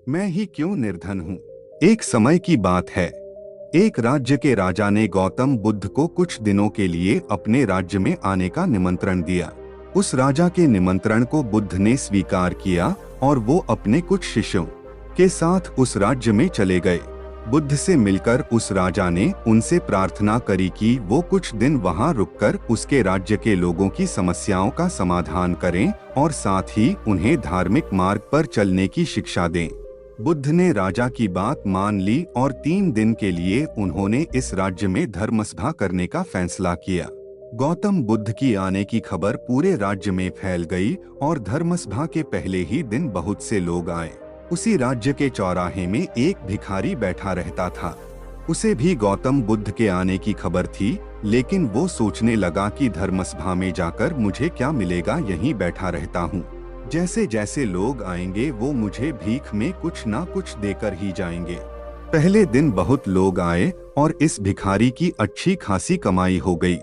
मैं ही क्यों निर्धन हूँ। एक समय की बात है। एक राज्य के राजा ने गौतम बुद्ध को कुछ दिनों के लिए अपने राज्य में आने का निमंत्रण दिया। उस राजा के निमंत्रण को बुद्ध ने स्वीकार किया और वो अपने कुछ शिष्यों के साथ उस राज्य में चले गए। बुद्ध से मिलकर उस राजा ने उनसे प्रार्थना करी कि वो कुछ दिन वहां रुककर उसके राज्य के लोगों की समस्याओं का समाधान करें और साथ ही उन्हें धार्मिक मार्ग पर चलने की शिक्षा दें। बुद्ध ने राजा की बात मान ली और 3 दिन के लिए उन्होंने इस राज्य में धर्मसभा करने का फैसला किया। गौतम बुद्ध की आने की खबर पूरे राज्य में फैल गई और धर्मसभा के पहले ही दिन बहुत से लोग आए। उसी राज्य के चौराहे में एक भिखारी बैठा रहता था। उसे भी गौतम बुद्ध के आने की खबर थी, लेकिन वो सोचने लगा कि धर्मसभा में जाकर मुझे क्या मिलेगा, यहीं बैठा रहता हूँ। जैसे जैसे लोग आएंगे वो मुझे भीख में कुछ ना कुछ देकर ही जाएंगे। पहले दिन बहुत लोग आए और इस भिखारी की अच्छी खासी कमाई हो गई।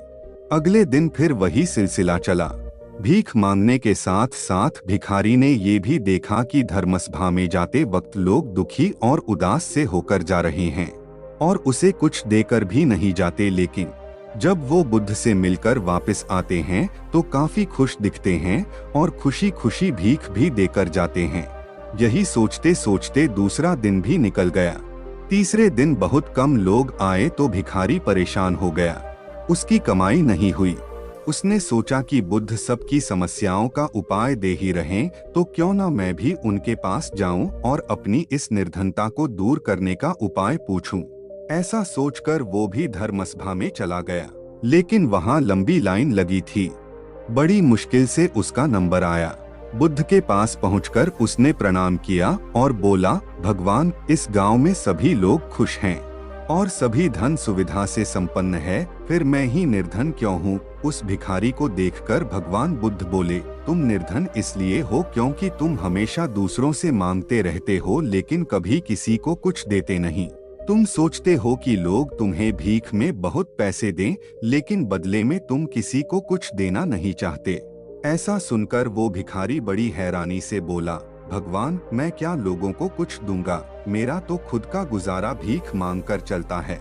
अगले दिन फिर वही सिलसिला चला। भीख मांगने के साथ साथ भिखारी ने ये भी देखा कि धर्मसभा में जाते वक्त लोग दुखी और उदास से होकर जा रहे हैं और उसे कुछ देकर भी नहीं जाते, लेकिन जब वो बुद्ध से मिलकर वापस आते हैं तो काफी खुश दिखते हैं और खुशी खुशी भीख भी देकर जाते हैं। यही सोचते सोचते दूसरा दिन भी निकल गया। तीसरे दिन बहुत कम लोग आए तो भिखारी परेशान हो गया। उसकी कमाई नहीं हुई। उसने सोचा कि बुद्ध सबकी समस्याओं का उपाय दे ही रहें, तो क्यों ना मैं भी उनके पास जाऊं और अपनी इस निर्धनता को दूर करने का उपाय पूछूं। ऐसा सोचकर वो भी धर्मसभा में चला गया, लेकिन वहां लंबी लाइन लगी थी। बड़ी मुश्किल से उसका नंबर आया। बुद्ध के पास पहुंचकर उसने प्रणाम किया और बोला, भगवान, इस गांव में सभी लोग खुश हैं और सभी धन सुविधा से संपन्न है, फिर मैं ही निर्धन क्यों हूँ। उस भिखारी को देखकर भगवान बुद्ध बोले, तुम निर्धन इसलिए हो क्योंकि तुम हमेशा दूसरों से मांगते रहते हो, लेकिन कभी किसी को कुछ देते नहीं। तुम सोचते हो कि लोग तुम्हें भीख में बहुत पैसे दें, लेकिन बदले में तुम किसी को कुछ देना नहीं चाहते। ऐसा सुनकर वो भिखारी बड़ी हैरानी से बोला, भगवान, मैं क्या लोगों को कुछ दूंगा, मेरा तो खुद का गुजारा भीख मांगकर चलता है,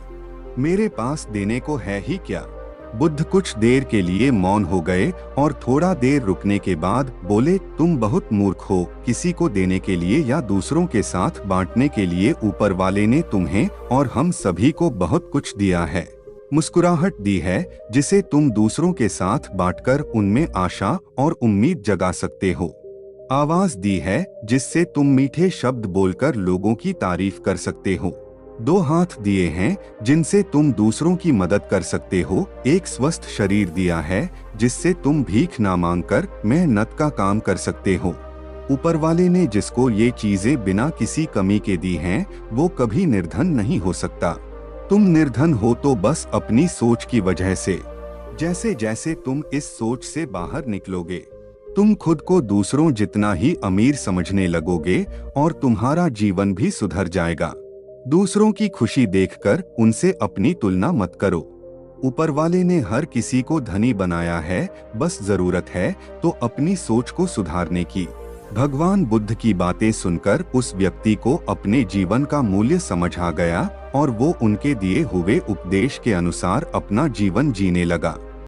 मेरे पास देने को है ही क्या। बुद्ध कुछ देर के लिए मौन हो गए और थोड़ा देर रुकने के बाद बोले, तुम बहुत मूर्ख हो। किसी को देने के लिए या दूसरों के साथ बांटने के लिए ऊपर वाले ने तुम्हें और हम सभी को बहुत कुछ दिया है। मुस्कुराहट दी है जिसे तुम दूसरों के साथ बांटकर उनमें आशा और उम्मीद जगा सकते हो। आवाज दी है जिससे तुम मीठे शब्द बोलकर लोगों की तारीफ कर सकते हो। 2 हाथ दिए हैं जिनसे तुम दूसरों की मदद कर सकते हो। एक स्वस्थ शरीर दिया है जिससे तुम भीख ना मांगकर मेहनत का काम कर सकते हो। ऊपर वाले ने जिसको ये चीजें बिना किसी कमी के दी हैं, वो कभी निर्धन नहीं हो सकता। तुम निर्धन हो तो बस अपनी सोच की वजह से। जैसे जैसे तुम इस सोच से बाहर निकलोगे, तुम खुद को दूसरों जितना ही अमीर समझने लगोगे और तुम्हारा जीवन भी सुधर जाएगा। दूसरों की खुशी देखकर उनसे अपनी तुलना मत करो। ऊपर वाले ने हर किसी को धनी बनाया है, बस जरूरत है तो अपनी सोच को सुधारने की। भगवान बुद्ध की बातें सुनकर उस व्यक्ति को अपने जीवन का मूल्य समझ आ गया और वो उनके दिए हुए उपदेश के अनुसार अपना जीवन जीने लगा।